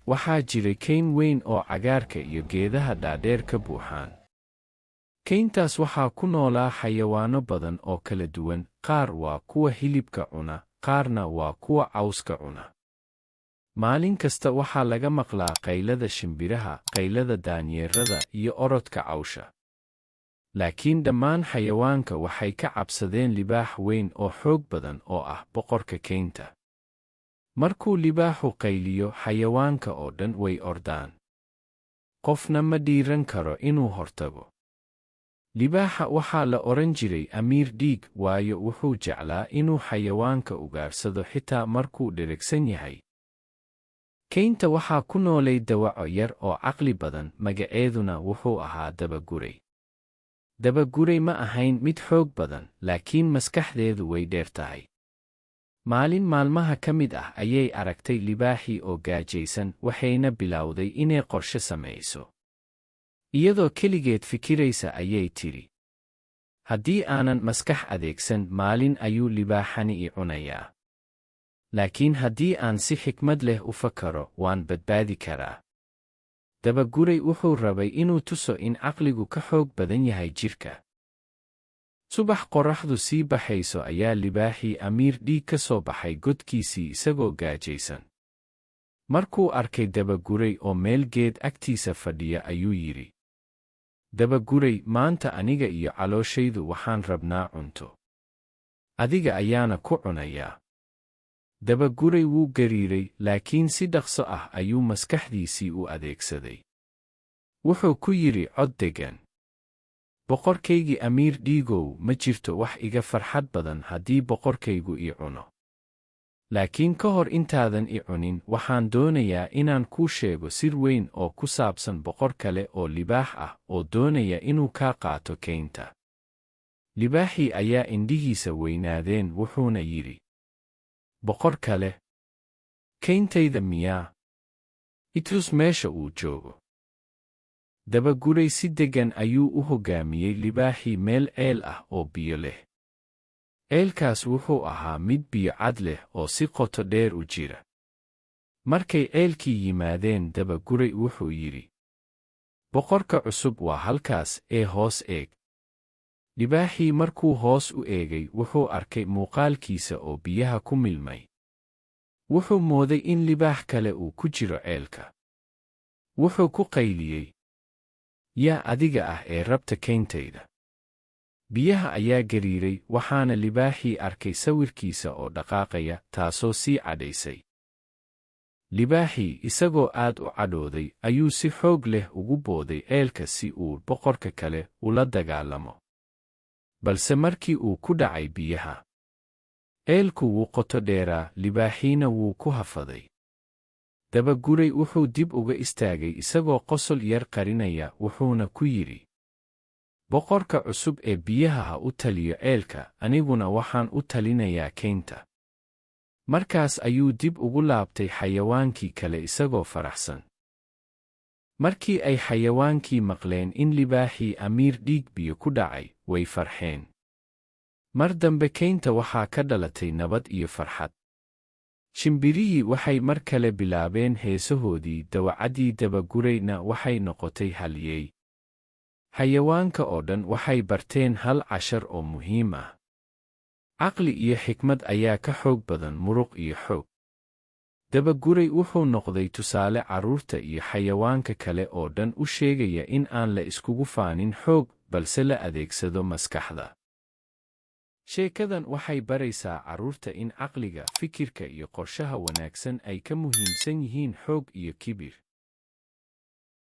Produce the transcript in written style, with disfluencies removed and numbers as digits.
waxaa jiray kayn weyn oo cagaarka iyo geedaha dhaadheer ka buuxaan. Kayntaas waxaa ku noolaa xayawaanno badan oo kala duwan, qaar waa kuwa hilibka cuna, qaarna waa kuwa cawska cuna. Maalin kasta waxaa laga maqlaa qaylada shimbiraha, qaylada daanyeerada iyo orodka cawsha. Laakiin dhammaan xayawaanka waxay ka cabsadeen libaax weyn oo xoog badan oo ah boqorka kaynta. Markuu libaaxu qayliyo, xayawaanka oo dhan way ordaan. Qofna ma dhiiran karo inuu hortago. Libaaxa waxaa la odhan jiray Amiir Dhiig, waayo wuxuu jeclaa inuu xayawaanka ugaarsado xitaa markuu dheragsan yahay. Kaynta waxaa ku noolay dawaco yar oo caqli badan, magaceeduna wuxuu ahaa Dabaguray. Dabaguray ma ahayn mid xoog badan, laakiin maskaxdeedu way dheer tahay. Maalin maalmaha ka mid ah ayay aragtay libaaxii oo gaajaysan, waxayna bilowday inay qorshe samayso. Iyadoo keligeed fikiraysa ayay tidhi, haddii aanan maskax adeegsan, maalin ayuu libaaxani i cunayaa. Laakiin haddii aan si xikmad leh u fakaro, waan badbaadi karaa. Dabaguray wuxuu rabay inuu tuso in caqligu ka xoog badan yahay jidhka. Subax qorraxdu sii baxayso ayaa libaaxii Amiir Dhiig ka soo baxay godkiisii isagoo gaajaysan. Markuu arkay Dabaguray oo meel geed agtiisa fadhiya ayuu yidhi, Dabaguray, maanta aniga iyo calooshaydu waxaan rabnaa cunto. Adiga ayaana ku cunayaa. Dabaguray wuu gariiray, laakiin si dhaqso ah ayuu maskaxdiisii u adeegsaday. Wuxuu ku yidhi cod deggan, boqorkaygii Amiir Dhiigow, ma jirto wax iga farxad badan haddii boqorkaygu i cuno. Laakiin ka hor intaadan i cunin, waxaan doonayaa inaan kuu sheego sir weyn oo ku saabsan boqor kale oo libaax ah oo doonaya inuu kaa qaato kaynta. Libaaxii ayaa indhihiisa weynaadeen, wuxuuna yidhi, boqor kale? Kayntayda miyaa? I tus meesha uu joogo. Dabaguray si deggan ayuu u hoggaamiyey libaaxii meel ceel ah oo biyo leh. Ceelkaas wuxuu ahaa mid biyo cad leh oo si qoto dheer u jira. Markay ceelkii yimaadeen, Dabaguray wuxuu yidhi, boqorka cusub waa halkaas, ee hoos eeg. Libaaxii markuu hoos u eegay, wuxuu arkay muuqaalkiisa oo biyaha ku milmay. Wuxuu mooday in libaax kale uu ku jiro ceelka. Wuxuu ku qayliyey, yaa adiga ah ee rabta kayntayda? Biyaha ayaa gariiray, waxaana libaaxii arkay sawirkiisa oo dhaqaaqaya, taasoo sii cadhaysay. Libaaxii, isagoo aad u cadhooday, ayuu si xoog leh ugu booday ceelka si uu boqorka kale ula dagaalamo. Balse markii uu ku dhacay biyaha, ceelku wuu qoto dheeraa, libaaxiina wuu ku hafaday. Dabaguray wuxuu dib uga istaagay isagoo qosol yar qarinaya, wuxuuna ku yidhi, boqorka cusub ee biyaha ha u taliyo ceelka, aniguna waxaan u talinayaa kaynta. Markaas ayuu dib ugu laabtay xayawaankii kale isagoo faraxsan. Markii ay xayawaankii maqleen in libaaxii Amiir Dhiig biyo ku dhacay, way farxeen. Mar dambe kaynta waxaa ka dhalatay nabad iyo farxad. Shimbirihii waxay mar kale bilaabeen heesahoodii, dawacaddii Dabagurayna waxay noqotay halyeey. Xayawaanka oo dhan waxay barteen hal cashar oo muhiim ah. Caqli iyo xikmad ayaa ka xoog badan muruq iyo xoog. Dabaguray wuxuu noqday tusaale carruurta iyo xayawaanka kale oo dhan u sheegaya in aan la iskugu faanin xoog, balse la adeegsado maskaxda. Sheekadan waxay baraysaa carruurta in caqliga, fikirka iyo qorshaha wanaagsan ay ka muhiimsan yihiin xoog iyo kibir.